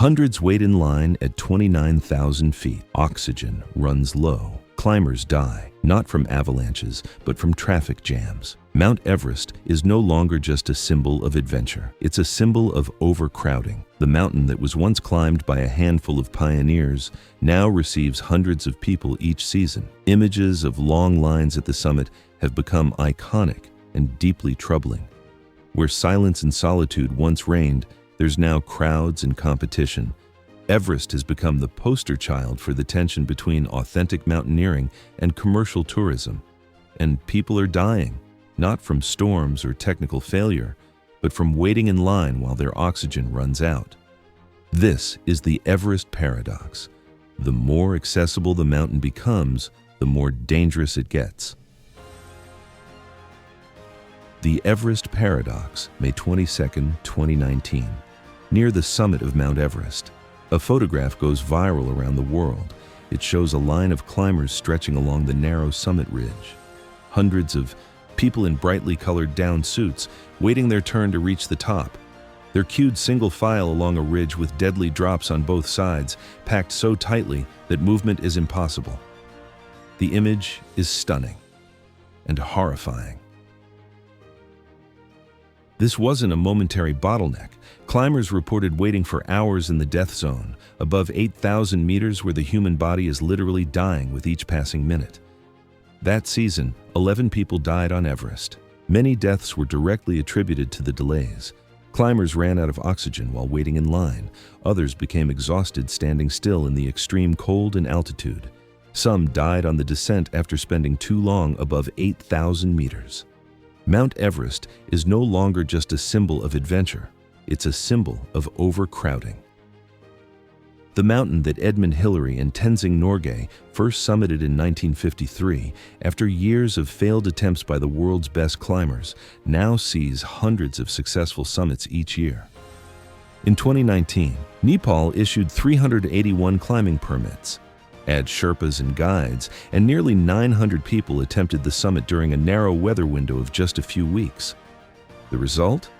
Hundreds wait in line at 29,000 feet. Oxygen runs low. Climbers die, not from avalanches, but from traffic jams. Mount Everest is no longer just a symbol of adventure. It's a symbol of overcrowding. The mountain that was once climbed by a handful of pioneers now receives hundreds of people each season. Images of long lines at the summit have become iconic and deeply troubling. Where silence and solitude once reigned, there's now crowds and competition. Everest has become the poster child for the tension between authentic mountaineering and commercial tourism. And people are dying, not from storms or technical failure, but from waiting in line while their oxygen runs out. This is the Everest paradox. The more accessible the mountain becomes, the more dangerous it gets. The Everest paradox, May 22, 2019. Near the summit of Mount Everest, a photograph goes viral around the world. It shows a line of climbers stretching along the narrow summit ridge. Hundreds of people in brightly colored down suits waiting their turn to reach the top. They're queued single file along a ridge with deadly drops on both sides, packed so tightly that movement is impossible. The image is stunning and horrifying. This wasn't a momentary bottleneck. Climbers reported waiting for hours in the death zone, above 8,000 meters where the human body is literally dying with each passing minute. That season, 11 people died on Everest. Many deaths were directly attributed to the delays. Climbers ran out of oxygen while waiting in line. Others became exhausted standing still in the extreme cold and altitude. Some died on the descent after spending too long above 8,000 meters. Mount Everest is no longer just a symbol of adventure. It's a symbol of overcrowding. The mountain that Edmund Hillary and Tenzing Norgay first summited in 1953, after years of failed attempts by the world's best climbers, now sees hundreds of successful summits each year. In 2019, Nepal issued 381 climbing permits. Add Sherpas and guides, and nearly 900 people attempted the summit during a narrow weather window of just a few weeks. The result?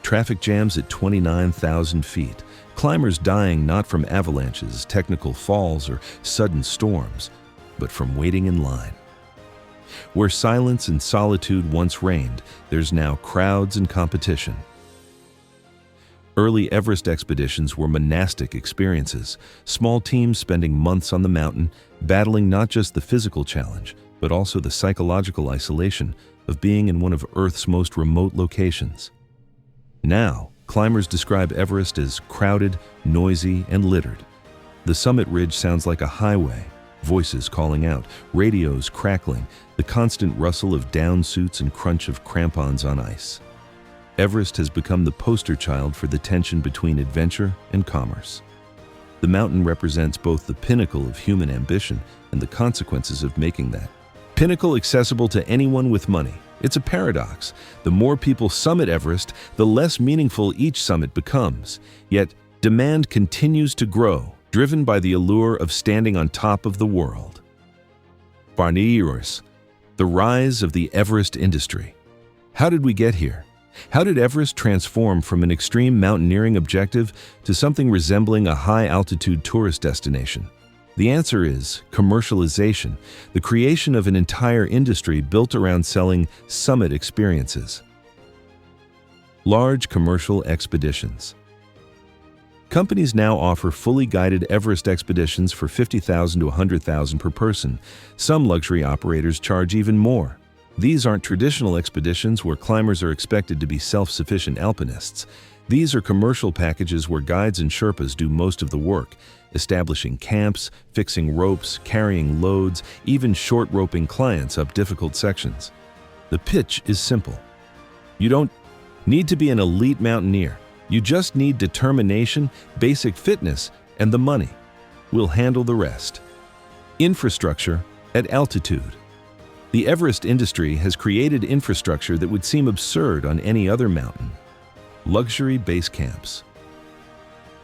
Traffic jams at 29,000 feet, climbers dying not from avalanches, technical falls, or sudden storms, but from waiting in line. Where silence and solitude once reigned, there's now crowds and competition. Early Everest expeditions were monastic experiences, small teams spending months on the mountain, battling not just the physical challenge, but also the psychological isolation of being in one of Earth's most remote locations. Now, climbers describe Everest as crowded, noisy, and littered. The summit ridge sounds like a highway, voices calling out, radios crackling, the constant rustle of down suits and crunch of crampons on ice. Everest has become the poster child for the tension between adventure and commerce. The mountain represents both the pinnacle of human ambition and the consequences of making that pinnacle accessible to anyone with money. It's a paradox. The more people summit Everest, the less meaningful each summit becomes. Yet, demand continues to grow, driven by the allure of standing on top of the world. Barniers, the rise of the Everest industry. How did we get here? How did Everest transform from an extreme mountaineering objective to something resembling a high-altitude tourist destination? The answer is commercialization, the creation of an entire industry built around selling summit experiences. Large commercial expeditions. Companies now offer fully guided Everest expeditions for $50,000 to $100,000 per person. Some luxury operators charge even more. These aren't traditional expeditions where climbers are expected to be self-sufficient alpinists. These are commercial packages where guides and Sherpas do most of the work, establishing camps, fixing ropes, carrying loads, even short roping clients up difficult sections. The pitch is simple. You don't need to be an elite mountaineer. You just need determination, basic fitness, and the money. We'll handle the rest. Infrastructure at altitude. The Everest industry has created infrastructure that would seem absurd on any other mountain. Luxury base camps.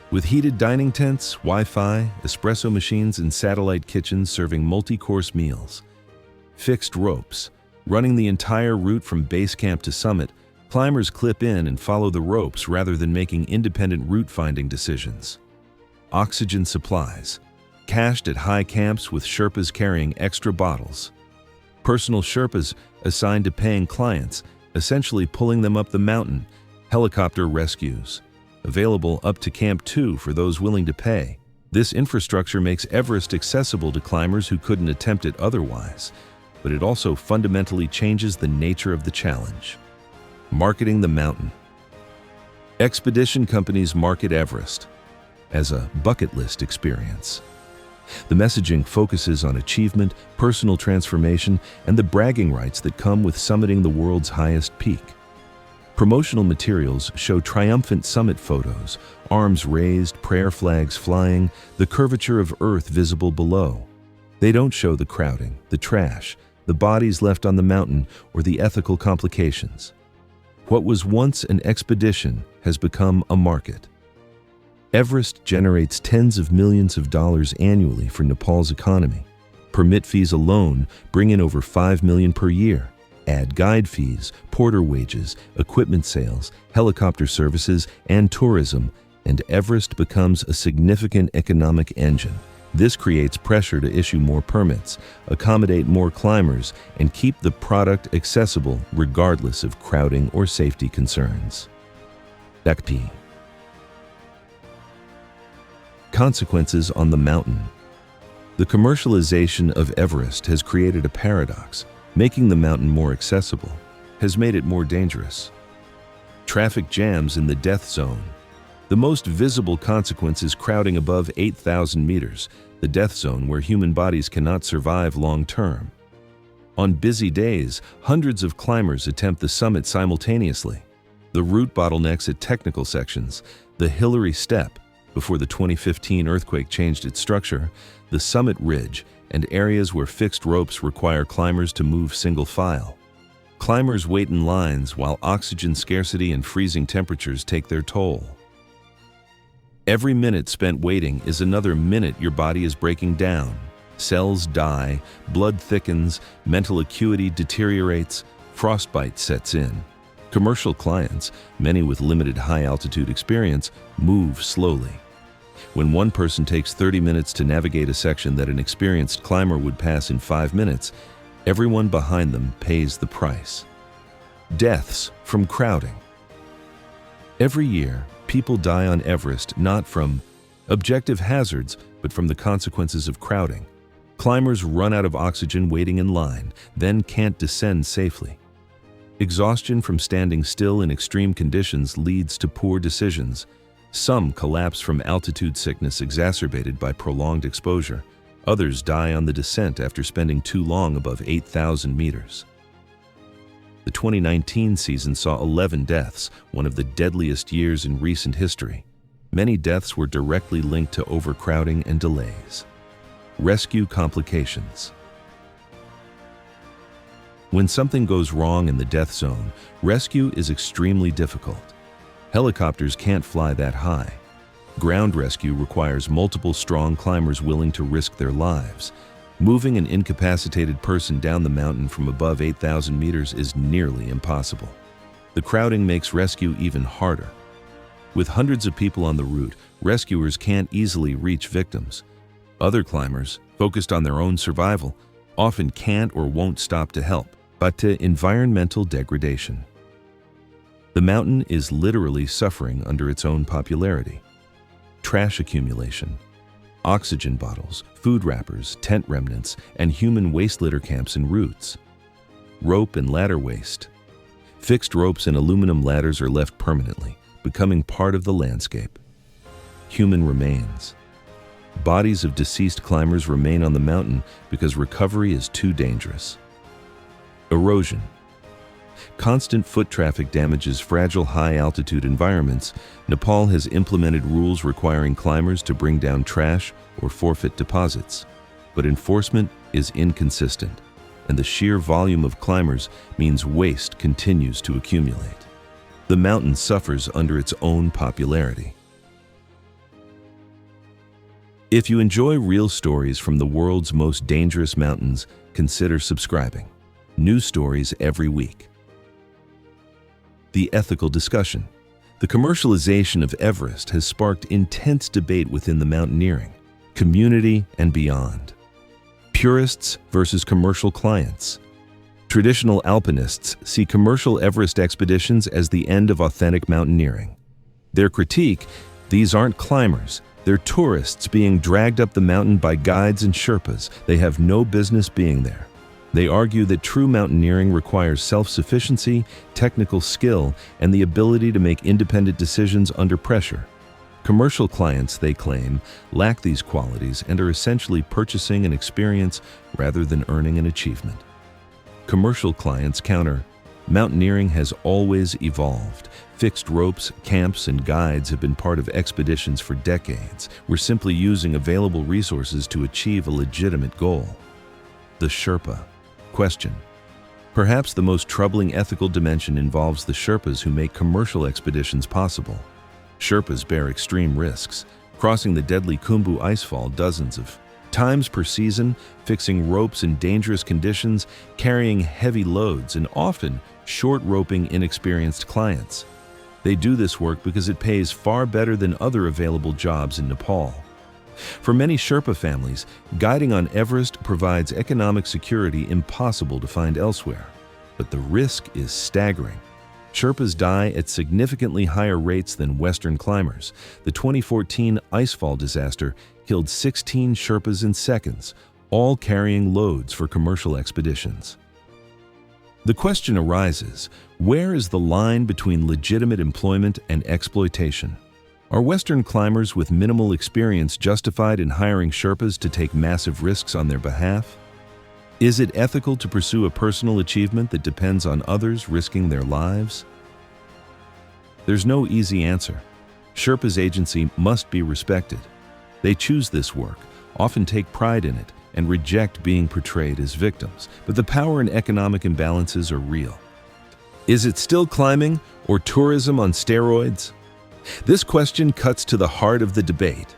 With heated dining tents, Wi-Fi, espresso machines, and satellite kitchens serving multi-course meals. Fixed ropes. Running the entire route from base camp to summit, climbers clip in and follow the ropes rather than making independent route-finding decisions. Oxygen supplies, cached at high camps with Sherpas carrying extra bottles. Personal Sherpas assigned to paying clients, essentially pulling them up the mountain. Helicopter rescues, available up to Camp 2 for those willing to pay. This infrastructure makes Everest accessible to climbers who couldn't attempt it otherwise, but it also fundamentally changes the nature of the challenge. Marketing the mountain. Expedition companies market Everest as a bucket list experience. The messaging focuses on achievement, personal transformation, and the bragging rights that come with summiting the world's highest peak. Promotional materials show triumphant summit photos, arms raised, prayer flags flying, the curvature of Earth visible below. They don't show the crowding, the trash, the bodies left on the mountain, or the ethical complications. What was once an expedition has become a market. Everest generates tens of millions of dollars annually for Nepal's economy. Permit fees alone bring in over $5 million per year. Add guide fees, porter wages, equipment sales, helicopter services, and tourism, and Everest becomes a significant economic engine. This creates pressure to issue more permits, accommodate more climbers, and keep the product accessible regardless of crowding or safety concerns. P. Consequences on the mountain. The commercialization of Everest has created a paradox. Making the mountain more accessible has made it more dangerous. Traffic jams in the death zone. The most visible consequence is crowding above 8,000 meters, the death zone where human bodies cannot survive long term. On busy days, hundreds of climbers attempt the summit simultaneously. The route bottlenecks at technical sections, the Hillary Step, before the 2015 earthquake changed its structure, the summit ridge, and areas where fixed ropes require climbers to move single file. Climbers wait in lines while oxygen scarcity and freezing temperatures take their toll. Every minute spent waiting is another minute your body is breaking down. Cells die, blood thickens, mental acuity deteriorates, frostbite sets in. Commercial clients, many with limited high-altitude experience, move slowly. When one person takes 30 minutes to navigate a section that an experienced climber would pass in 5 minutes, everyone behind them pays the price. Deaths from crowding. Every year, people die on Everest not from objective hazards, but from the consequences of crowding. Climbers run out of oxygen waiting in line, then can't descend safely. Exhaustion from standing still in extreme conditions leads to poor decisions. Some collapse from altitude sickness exacerbated by prolonged exposure. Others die on the descent after spending too long above 8,000 meters. The 2019 season saw 11 deaths, one of the deadliest years in recent history. Many deaths were directly linked to overcrowding and delays. Rescue complications. When something goes wrong in the death zone, rescue is extremely difficult. Helicopters can't fly that high. Ground rescue requires multiple strong climbers willing to risk their lives. Moving an incapacitated person down the mountain from above 8,000 meters is nearly impossible. The crowding makes rescue even harder. With hundreds of people on the route, rescuers can't easily reach victims. Other climbers, focused on their own survival, often can't or won't stop to help. But to environmental degradation. The mountain is literally suffering under its own popularity. Trash accumulation, oxygen bottles, food wrappers, tent remnants, and human waste litter camps and routes. Rope and ladder waste. Fixed ropes and aluminum ladders are left permanently, becoming part of the landscape. Human remains. Bodies of deceased climbers remain on the mountain because recovery is too dangerous. Erosion. Constant foot traffic damages fragile high-altitude environments. Nepal has implemented rules requiring climbers to bring down trash or forfeit deposits. But enforcement is inconsistent, and the sheer volume of climbers means waste continues to accumulate. The mountain suffers under its own popularity. If you enjoy real stories from the world's most dangerous mountains, consider subscribing. New stories every week. The ethical discussion. The commercialization of Everest has sparked intense debate within the mountaineering community and beyond. Purists versus commercial clients. Traditional alpinists see commercial Everest expeditions as the end of authentic mountaineering. Their critique: these aren't climbers, they're tourists being dragged up the mountain by guides and Sherpas. They have no business being there. They argue that true mountaineering requires self-sufficiency, technical skill, and the ability to make independent decisions under pressure. Commercial clients, they claim, lack these qualities and are essentially purchasing an experience rather than earning an achievement. Commercial clients counter: mountaineering has always evolved. Fixed ropes, camps, and guides have been part of expeditions for decades. We're simply using available resources to achieve a legitimate goal. The Sherpa. Question: perhaps the most troubling ethical dimension involves the Sherpas who make commercial expeditions possible. Sherpas bear extreme risks, crossing the deadly Khumbu icefall dozens of times per season, fixing ropes in dangerous conditions, carrying heavy loads, and often short-roping inexperienced clients. They do this work because it pays far better than other available jobs in Nepal. For many Sherpa families, guiding on Everest provides economic security impossible to find elsewhere. But the risk is staggering. Sherpas die at significantly higher rates than Western climbers. The 2014 icefall disaster killed 16 Sherpas in seconds, all carrying loads for commercial expeditions. The question arises: where is the line between legitimate employment and exploitation? Are Western climbers with minimal experience justified in hiring Sherpas to take massive risks on their behalf? Is it ethical to pursue a personal achievement that depends on others risking their lives? There's no easy answer. Sherpas' agency must be respected. They choose this work, often take pride in it, and reject being portrayed as victims. But the power and economic imbalances are real. Is it still climbing or tourism on steroids? This question cuts to the heart of the debate.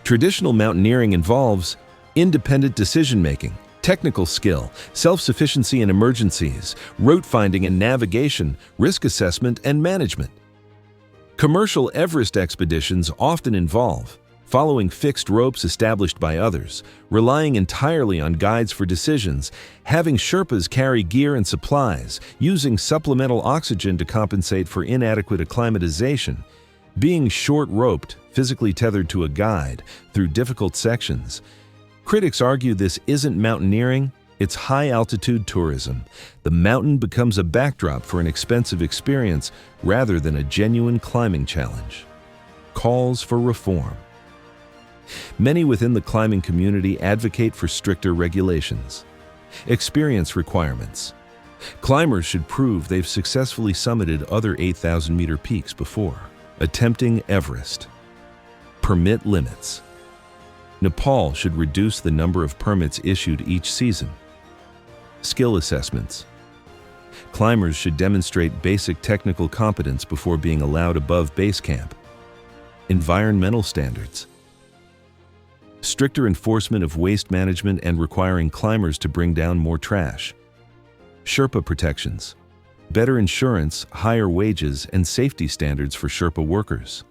Traditional mountaineering involves independent decision-making, technical skill, self-sufficiency in emergencies, route finding and navigation, risk assessment and management. Commercial Everest expeditions often involve following fixed ropes established by others, relying entirely on guides for decisions, having Sherpas carry gear and supplies, using supplemental oxygen to compensate for inadequate acclimatization, being short-roped, physically tethered to a guide, through difficult sections. Critics argue this isn't mountaineering, it's high-altitude tourism. The mountain becomes a backdrop for an expensive experience rather than a genuine climbing challenge. Calls for reform. Many within the climbing community advocate for stricter regulations. Experience requirements. Climbers should prove they've successfully summited other 8,000-meter peaks before attempting Everest. Permit limits. Nepal should reduce the number of permits issued each season. Skill assessments. Climbers should demonstrate basic technical competence before being allowed above base camp. Environmental standards. Stricter enforcement of waste management and requiring climbers to bring down more trash. Sherpa protections. Better insurance, higher wages, and safety standards for Sherpa workers.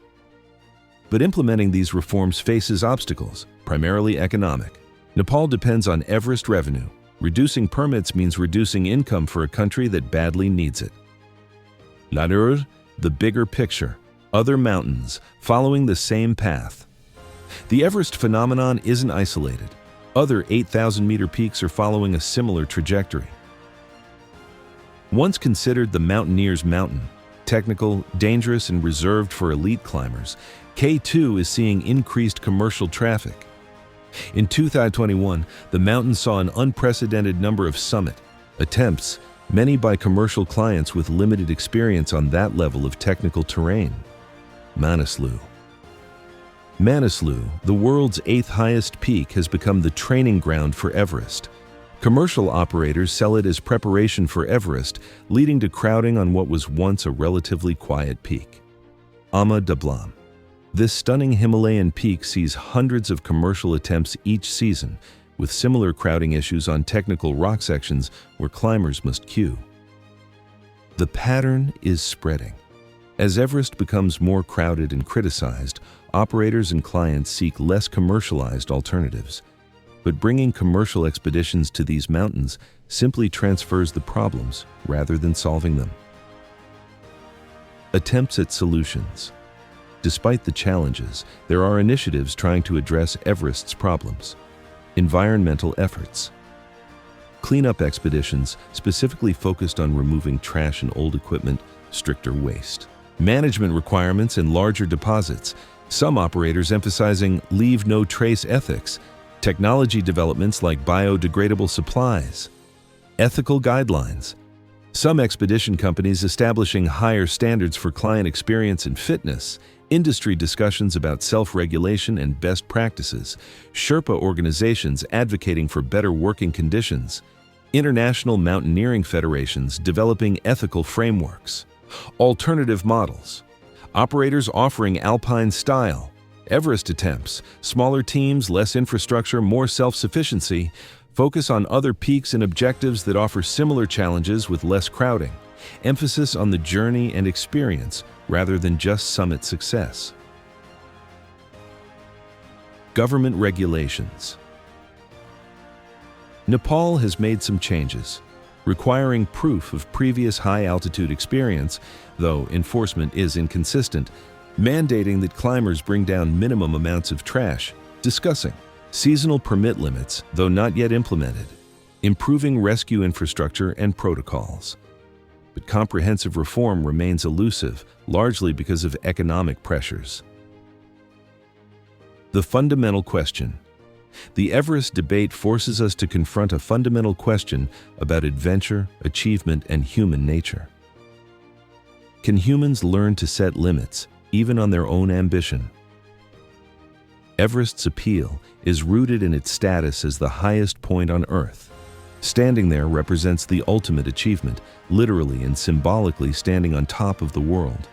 But implementing these reforms faces obstacles, primarily economic. Nepal depends on Everest revenue. Reducing permits means reducing income for a country that badly needs it. L'Adur, the bigger picture. Other mountains, following the same path. The Everest phenomenon isn't isolated. Other 8,000-meter peaks are following a similar trajectory. Once considered the mountaineer's mountain, technical, dangerous, and reserved for elite climbers, K2 is seeing increased commercial traffic. In 2021, the mountain saw an unprecedented number of summit attempts, many by commercial clients with limited experience on that level of technical terrain. Manaslu. Manaslu, the world's 8th highest peak, has become the training ground for Everest. Commercial operators sell it as preparation for Everest, leading to crowding on what was once a relatively quiet peak. Ama Dablam. This stunning Himalayan peak sees hundreds of commercial attempts each season, with similar crowding issues on technical rock sections where climbers must queue. The pattern is spreading. As Everest becomes more crowded and criticized, operators and clients seek less commercialized alternatives. But bringing commercial expeditions to these mountains simply transfers the problems rather than solving them. Attempts at solutions. Despite the challenges, there are initiatives trying to address Everest's problems. Environmental efforts. Cleanup expeditions specifically focused on removing trash and old equipment, stricter waste. Management requirements and larger deposits. Some operators emphasizing leave no trace ethics. Technology developments like biodegradable supplies. Ethical guidelines. Some expedition companies establishing higher standards for client experience and fitness. Industry discussions about self-regulation and best practices. Sherpa organizations advocating for better working conditions. International mountaineering federations developing ethical frameworks. Alternative models. Operators offering alpine style. Everest attempts. Smaller teams, less infrastructure, more self-sufficiency. Focus on other peaks and objectives that offer similar challenges with less crowding. Emphasis on the journey and experience rather than just summit success. Government regulations. Nepal has made some changes, requiring proof of previous high-altitude experience, though enforcement is inconsistent, mandating that climbers bring down minimum amounts of trash, discussing seasonal permit limits, though not yet implemented, improving rescue infrastructure and protocols. But comprehensive reform remains elusive, largely because of economic pressures. The fundamental question. The Everest debate forces us to confront a fundamental question about adventure, achievement, and human nature. Can humans learn to set limits, even on their own ambition? Everest's appeal is rooted in its status as the highest point on Earth. Standing there represents the ultimate achievement, literally and symbolically standing on top of the world.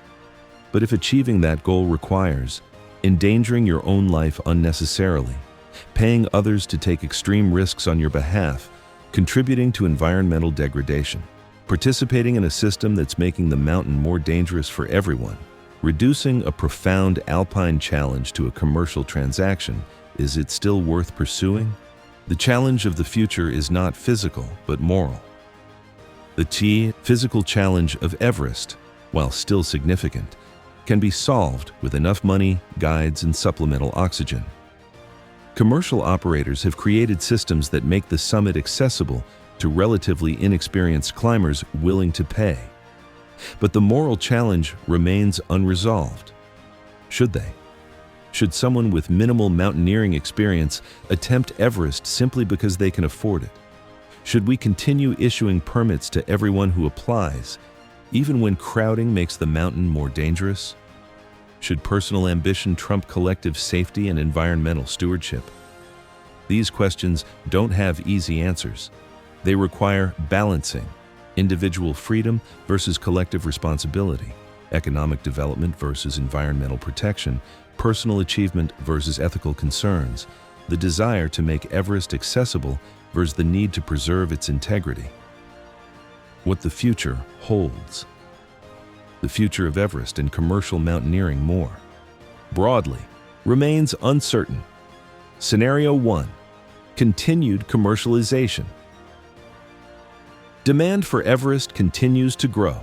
But if achieving that goal requires endangering your own life unnecessarily, paying others to take extreme risks on your behalf, contributing to environmental degradation, participating in a system that's making the mountain more dangerous for everyone, reducing a profound alpine challenge to a commercial transaction, is it still worth pursuing? The challenge of the future is not physical, but moral. The physical challenge of Everest, while still significant, can be solved with enough money, guides, and supplemental oxygen. Commercial operators have created systems that make the summit accessible to relatively inexperienced climbers willing to pay. But the moral challenge remains unresolved. Should they? Should someone with minimal mountaineering experience attempt Everest simply because they can afford it? Should we continue issuing permits to everyone who applies, even when crowding makes the mountain more dangerous? Should personal ambition trump collective safety and environmental stewardship? These questions don't have easy answers. They require balancing individual freedom versus collective responsibility, economic development versus environmental protection, personal achievement versus ethical concerns, the desire to make Everest accessible versus the need to preserve its integrity. What the future holds. The future of Everest and commercial mountaineering more broadly remains uncertain. Scenario 1. Continued commercialization. Demand for Everest continues to grow.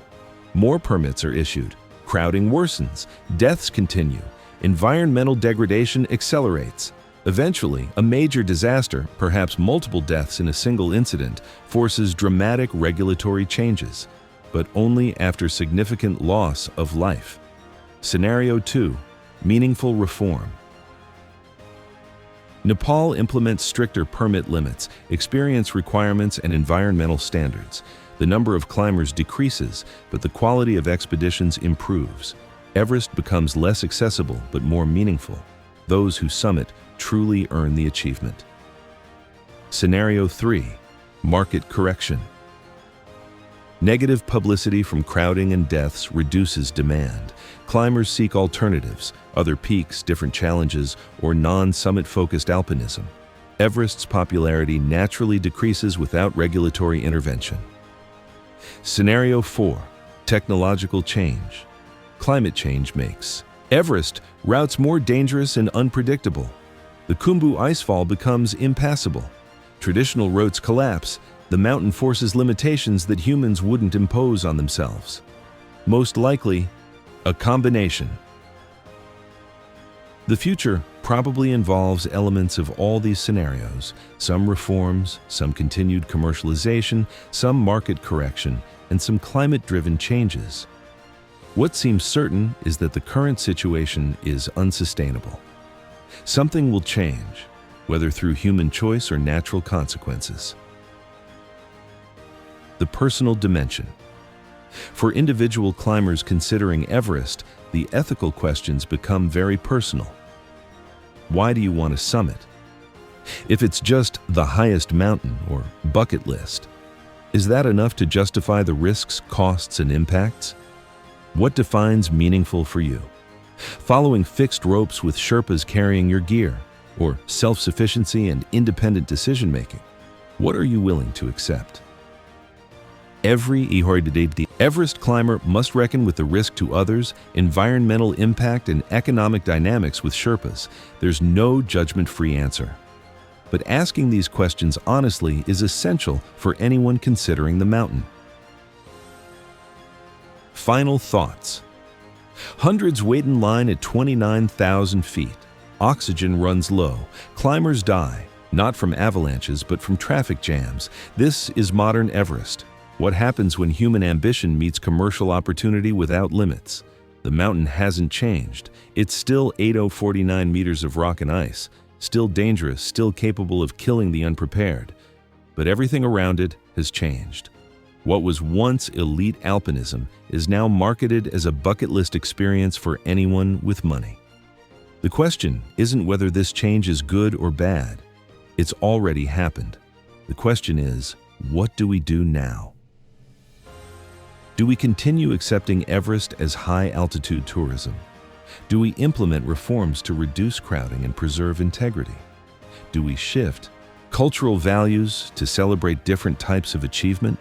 More permits are issued. Crowding worsens. Deaths continue. Environmental degradation accelerates. Eventually, a major disaster, perhaps multiple deaths in a single incident, forces dramatic regulatory changes, but only after significant loss of life. Scenario 2. Meaningful reform. Nepal implements stricter permit limits, experience requirements, and environmental standards. The number of climbers decreases, but the quality of expeditions improves. Everest becomes less accessible but more meaningful. Those who summit truly earn the achievement. Scenario 3. Market correction. Negative publicity from crowding and deaths reduces demand. Climbers seek alternatives, other peaks, different challenges, or non-summit-focused alpinism. Everest's popularity naturally decreases without regulatory intervention. Scenario 4. Technological change. climate change makes Everest routes more dangerous and unpredictable. The Khumbu icefall becomes impassable. Traditional routes collapse. The mountain forces limitations that humans wouldn't impose on themselves. Most likely, a combination. The future probably involves elements of all these scenarios, some reforms, some continued commercialization, some market correction, and some climate-driven changes. What seems certain is that the current situation is unsustainable. Something will change, whether through human choice or natural consequences. The personal dimension. For individual climbers considering Everest, the ethical questions become very personal. Why do you want to summit? If it's just the highest mountain or bucket list, is that enough to justify the risks, costs, and impacts? What defines meaningful for you? Following fixed ropes with Sherpas carrying your gear, or self-sufficiency and independent decision-making? What are you willing to accept? Every Everest climber must reckon with the risk to others, environmental impact, and economic dynamics with Sherpas. There's no judgment-free answer. But asking these questions honestly is essential for anyone considering the mountain. Final thoughts. Hundreds wait in line at 29,000 feet. Oxygen runs low. Climbers die, not from avalanches, but from traffic jams. This is modern Everest. What happens when human ambition meets commercial opportunity without limits? The mountain hasn't changed. It's still 8,049 meters of rock and ice, still dangerous, still capable of killing the unprepared. But everything around it has changed. What was once elite alpinism is now marketed as a bucket list experience for anyone with money. The question isn't whether this change is good or bad. It's already happened. The question is, what do we do now? Do we continue accepting Everest as high-altitude tourism? Do we implement reforms to reduce crowding and preserve integrity? Do we shift cultural values to celebrate different types of achievement?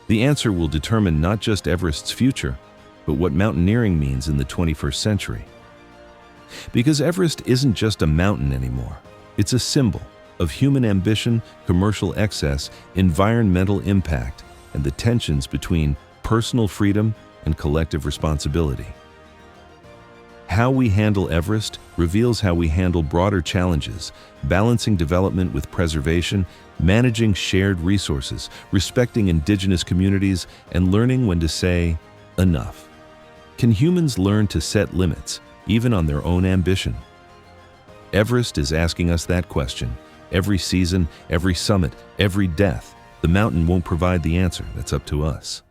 The answer will determine not just Everest's future, but what mountaineering means in the 21st century. Because Everest isn't just a mountain anymore. It's a symbol of human ambition, commercial excess, environmental impact, and the tensions between personal freedom and collective responsibility. How we handle Everest reveals how we handle broader challenges, balancing development with preservation, managing shared resources, respecting indigenous communities, and learning when to say, enough. Can humans learn to set limits, even on their own ambition? Everest is asking us that question. Every season, every summit, every death. The mountain won't provide the answer. That's up to us.